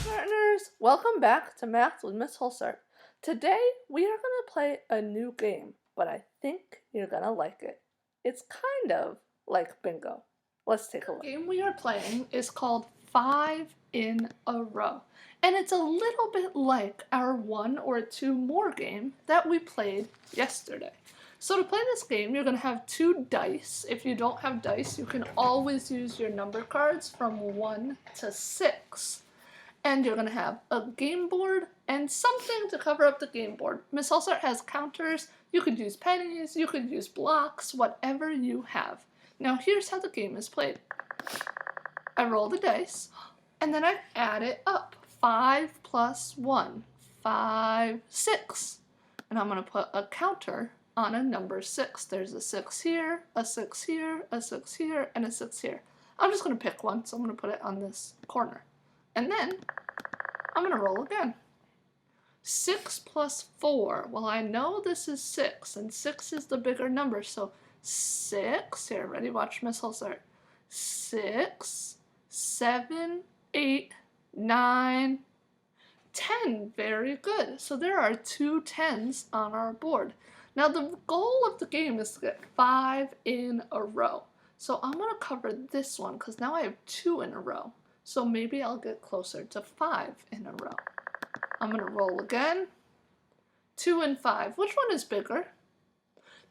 Learners, welcome back to Math with Miss Hulsart. Today we are going to play a new game, but I think you're going to like it. It's kind of like bingo. Let's take a look. The game we are playing is called 5 in a Row, and it's a little bit like our 1 or 2 more game that we played yesterday. So to play this game, you're going to have 2 dice. If you don't have dice, you can always use your number cards from 1 to 6. And you're going to have a game board and something to cover up the game board. Miss Hulsart has counters. You could use pennies, you could use blocks, whatever you have. Now here's how the game is played. I roll the dice, and then I add it up. 5 plus 1, 5, 6. And I'm going to put a counter on a number 6. There's a 6 here, a 6 here, a 6 here, and a 6 here. I'm just going to pick one, so I'm going to put it on this corner. And then I'm going to roll again. 6 plus 4. Well, I know this is 6, and 6 is the bigger number, so 6. Here, ready? Watch Miss Hulsart. 6, 7, 8, 9, 10. Very good. So there are 2 10s on our board. Now, the goal of the game is to get 5 in a row. So I'm going to cover this one, because now I have 2 in a row. So maybe I'll get closer to 5 in a row. I'm going to roll again. 2 and 5. Which one is bigger?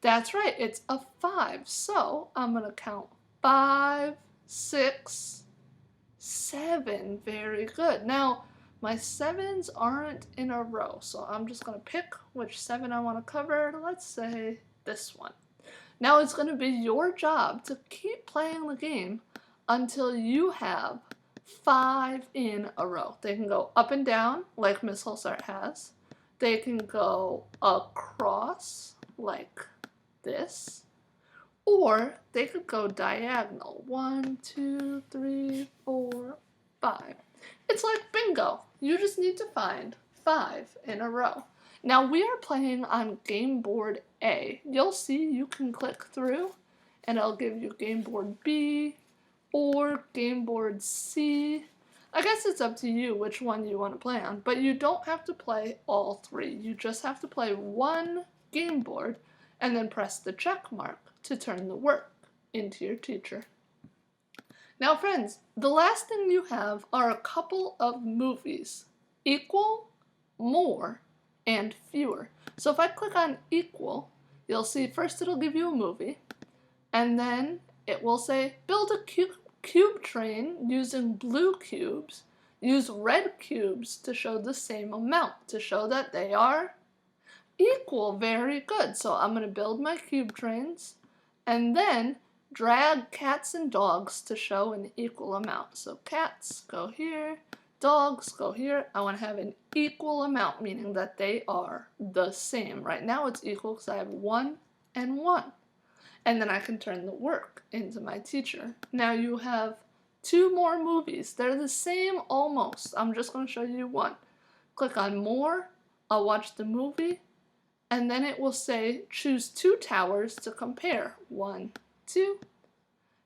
That's right, it's a 5. So I'm going to count 5, 6, 7. Very good. Now, my 7s aren't in a row, so I'm just going to pick which 7 I want to cover. Let's say this one. Now it's going to be your job to keep playing the game until you have 5 in a row. They can go up and down like Miss Hulsart has. They can go across like this. Or they could go diagonal. 1, 2, 3, 4, 5. It's like bingo. You just need to find 5 in a row. Now we are playing on game board A. You'll see you can click through and I'll give you game board B or game board C. I guess it's up to you which one you want to play on, but you don't have to play all 3. You just have to play one game board and then press the check mark to turn the work into your teacher. Now friends, the last thing you have are a couple of movies. Equal, more, and fewer. So if I click on equal, you'll see first it'll give you a movie, and then it will say build a cube train using blue cubes. Use red cubes to show the same amount, to show that they are equal. Very good. So I'm going to build my cube trains, and then drag cats and dogs to show an equal amount. So cats go here, dogs go here. I want to have an equal amount, meaning that they are the same. Right now it's equal because I have 1 and 1. And then I can turn the work into my teacher. Now you have 2 more movies. They're the same almost. I'm just going to show you one. Click on more. I'll watch the movie. And then it will say choose 2 towers to compare. 1, 2.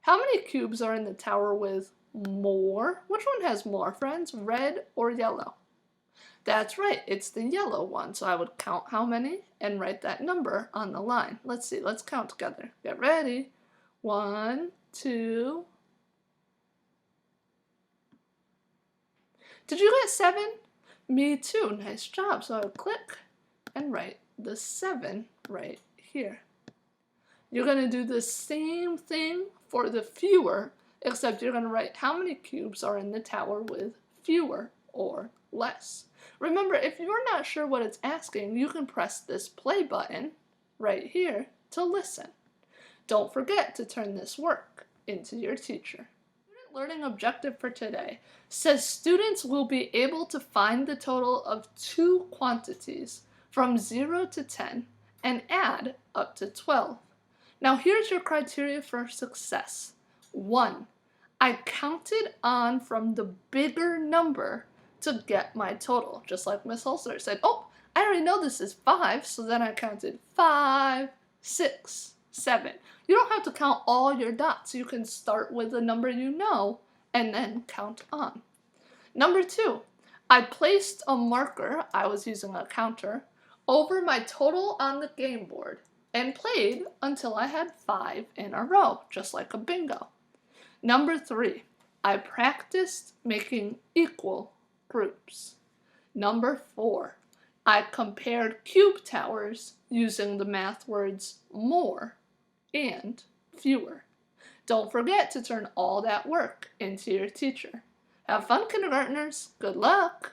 How many cubes are in the tower with more? Which one has more, friends? Red or yellow? That's right, it's the yellow one. So I would count how many and write that number on the line. Let's see, let's count together. Get ready. 1, 2. Did you get 7? Me too, nice job. So I would click and write the 7 right here. You're going to do the same thing for the fewer, except you're going to write how many cubes are in the tower with fewer or less. Remember, if you're not sure what it's asking, you can press this play button right here to listen. Don't forget to turn this work into your teacher. Student learning objective for today says students will be able to find the total of 2 quantities from 0 to 10 and add up to 12. Now here's your criteria for success. 1. I counted on from the bigger number to get my total, just like Miss Hulsart said. Oh, I already know this is 5, so then I counted 5, 6, 7. You don't have to count all your dots. You can start with a number you know and then count on. Number 2, I placed a marker, I was using a counter, over my total on the game board and played until I had 5 in a row, just like a bingo. Number 3, I practiced making equal groups. Number 4, I compared cube towers using the math words more and fewer. Don't forget to turn all that work into your teacher. Have fun, kindergartners. Good luck.